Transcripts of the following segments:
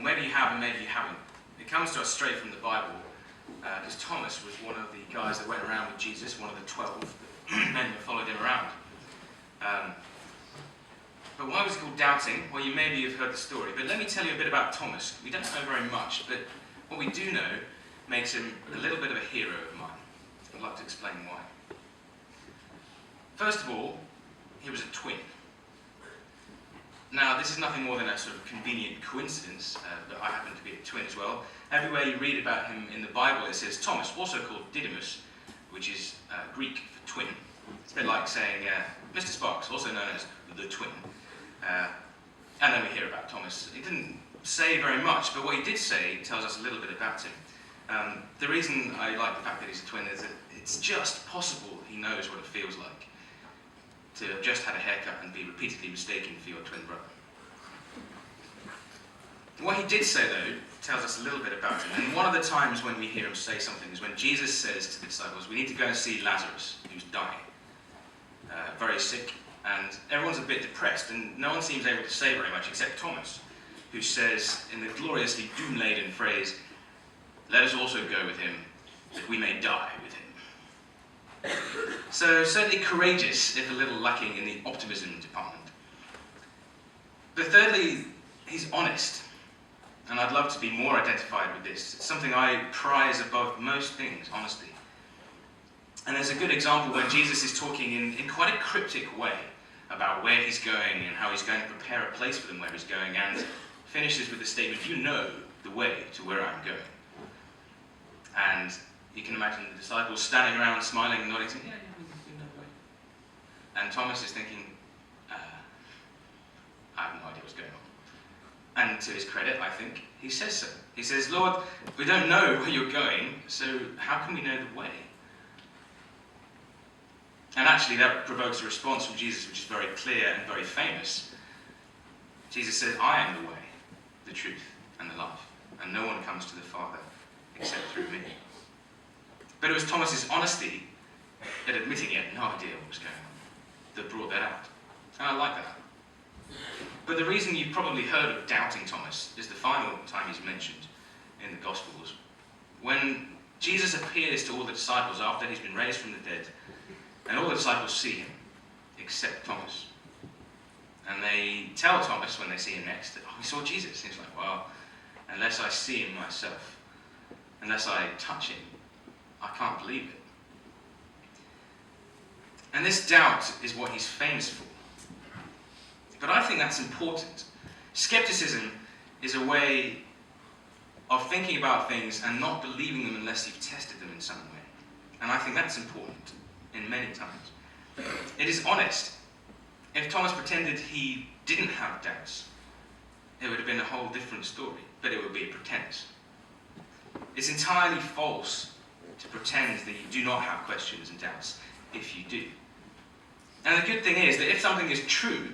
or maybe you have and maybe you haven't. It comes to us straight from the Bible, because Thomas was one of the guys that went around with Jesus, one of the 12 men that followed him around. But why was he called doubting? Well, you maybe have heard the story, but let me tell you a bit about Thomas. We don't know very much, but what we do know makes him a little bit of a hero of mine. I'd like to explain why. First of all, he was a twin. Now, this is nothing more than a sort of convenient coincidence that I happen to be a twin as well. Everywhere you read about him in the Bible, it says Thomas, also called Didymus, which is Greek for twin. It's a bit like saying Mr. Sparks, also known as the twin. And then we hear about Thomas. He didn't say very much, but what he did say tells us a little bit about him. The reason I like the fact that he's a twin is that it's just possible he knows what it feels like to have just had a haircut and be repeatedly mistaken for your twin brother. What he did say, though, tells us a little bit about him. And one of the times when we hear him say something is when Jesus says to the disciples, we need to go and see Lazarus, who's dying, very sick. And everyone's a bit depressed, and no one seems able to say very much except Thomas, who says in the gloriously doom-laden phrase, let us also go with him, that we may die with him. So certainly courageous, if a little lacking in the optimism department. But thirdly, he's honest. And I'd love to be more identified with this. It's something I prize above most things, honesty. And there's a good example when Jesus is talking in quite a cryptic way about where he's going and how he's going to prepare a place for them where he's going, and finishes with the statement, you know the way to where I'm going. And you can imagine the disciples standing around smiling and nodding, saying, yeah, we know the way. And Thomas is thinking, I have no idea what's going on. And to his credit, I think, he says so. He says, Lord, we don't know where you're going, so how can we know the way? And actually that provokes a response from Jesus which is very clear and very famous. Jesus says, I am the way, the truth, and the life, and no one comes to the Father except through me. But it was Thomas's honesty at admitting he had no idea what was going on that brought that out. And I like that. But the reason you've probably heard of doubting Thomas is the final time he's mentioned in the Gospels. When Jesus appears to all the disciples after he's been raised from the dead, and all the disciples see him, except Thomas. And they tell Thomas when they see him next that, oh, we saw Jesus. And he's like, well, unless I see him myself, unless I touch him, I can't believe it. And this doubt is what he's famous for. But I think that's important. Skepticism is a way of thinking about things and not believing them unless you've tested them in some way. And I think that's important in many times. It is honest. If Thomas pretended he didn't have doubts, it would have been a whole different story, but it would be a pretense. It's entirely false to pretend that you do not have questions and doubts if you do. And the good thing is that if something is true,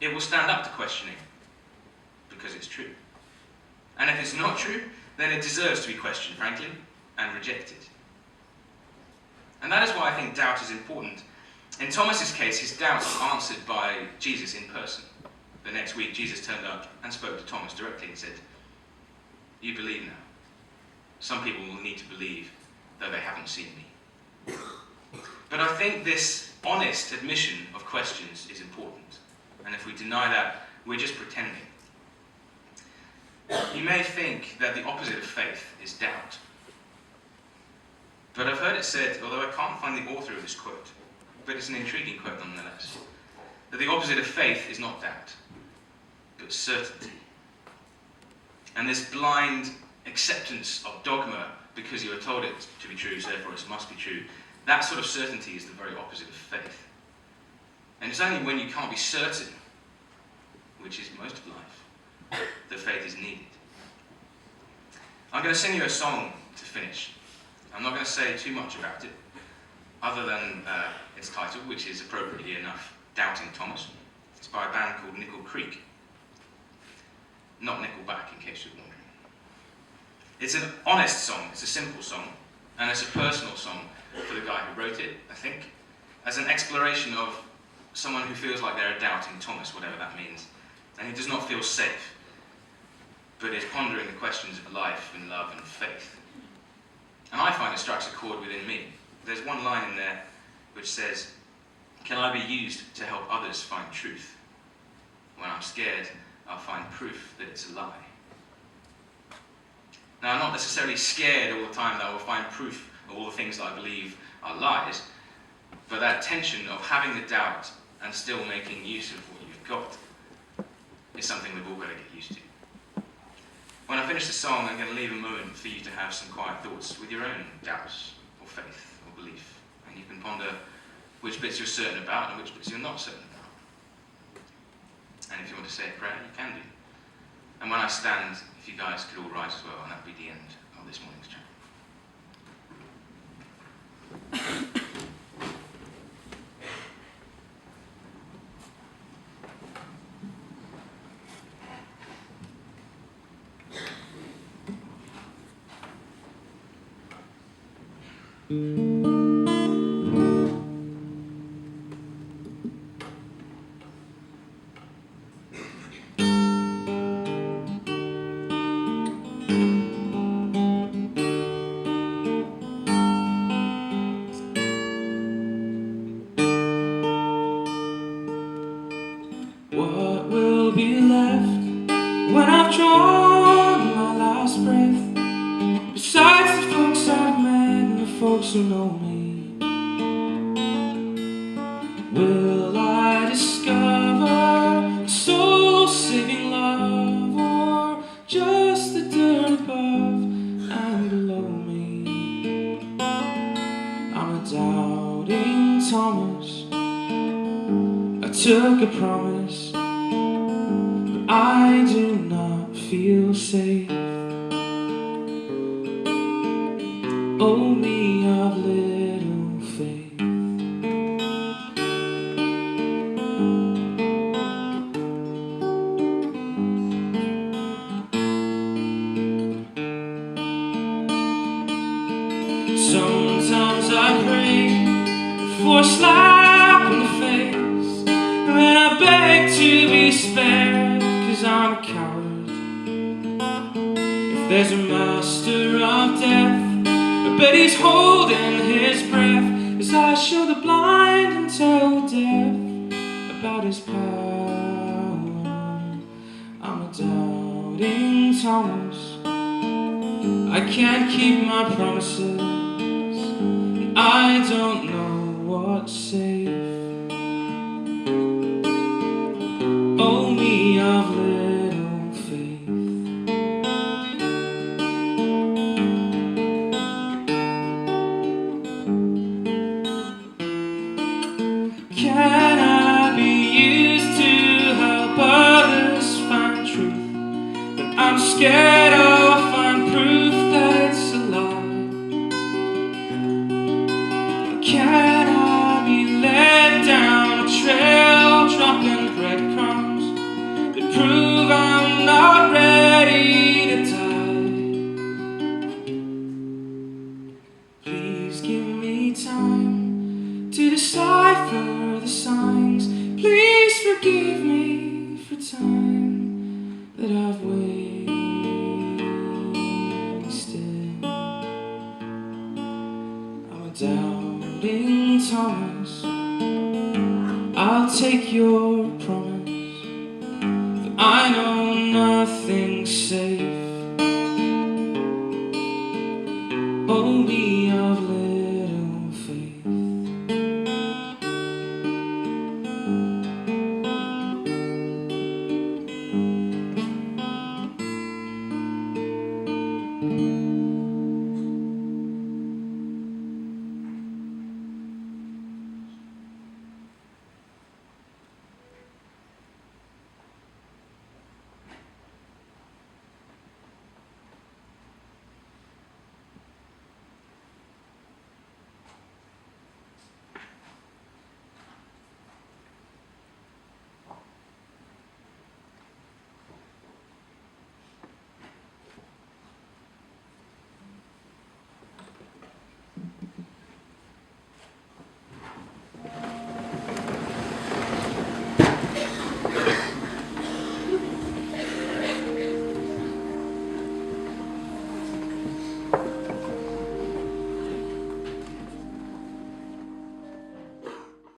it will stand up to questioning because it's true. And if it's not true, then it deserves to be questioned, frankly, and rejected. And that is why I think doubt is important. In Thomas's case, his doubts were answered by Jesus in person. The next week, Jesus turned up and spoke to Thomas directly and said, you believe now. Some people will need to believe, though they haven't seen me. But I think this honest admission of questions is important. And if we deny that, we're just pretending. You may think that the opposite of faith is doubt. But I've heard it said, although I can't find the author of this quote, but it's an intriguing quote nonetheless, that the opposite of faith is not doubt, but certainty. And this blind acceptance of dogma because you are told it to be true, so therefore it must be true, that sort of certainty is the very opposite of faith. And it's only when you can't be certain, which is most of life, that faith is needed. I'm going to sing you a song to finish. I'm not going to say too much about it, other than its title, which is appropriately enough, Doubting Thomas. It's by a band called Nickel Creek. Not Nickelback, in case you're wondering. It's an honest song, it's a simple song, and it's a personal song for the guy who wrote it, I think, as an exploration of someone who feels like they're a doubting Thomas, whatever that means, and who does not feel safe. but is pondering the questions of life and love and faith. And I find it strikes a chord within me. There's one line in there which says, "Can I be used to help others find truth? When I'm scared, I'll find proof that it's a lie." Now, I'm not necessarily scared all the time that I will find proof of all the things that I believe are lies, but that tension of having the doubt and still making use of what you've got is something we've all got to get used to. When I finish the song, I'm going to leave a moment for you to have some quiet thoughts with your own doubts or faith or belief, and you can ponder which bits you're certain about and which bits you're not certain about. And if you want to say a prayer, you can do. And when I stand, if you guys could all rise as well, and that would be the end of this morning's chat. What will be left when I've drawn my last breath? Besides the folks I've met and the folks who know me, will I discover a soul-saving love, or just the dirt above and below me? I'm a doubting Thomas. I took a promise, but I do not feel safe. Oh, me of little faith. Sometimes I pray for a slap in the face, and then I beg to be spared, 'cause I'm a coward. If there's a master of death, I bet he's holding his breath as I show the blind and tell the deaf about his power. I'm a doubting Thomas. I can't keep my promises, and I don't know what's safe. Oh, me of little faith. Can I be used to help others find truth? But I'm scared I'll find proof that it's a lie. Can I be led down a trail, dropping breadcrumbs that prove I'm not ready to die? Please give me time to decipher the signs. Please forgive me for time that I've wasted. I'm a doubting Thomas. I'll take your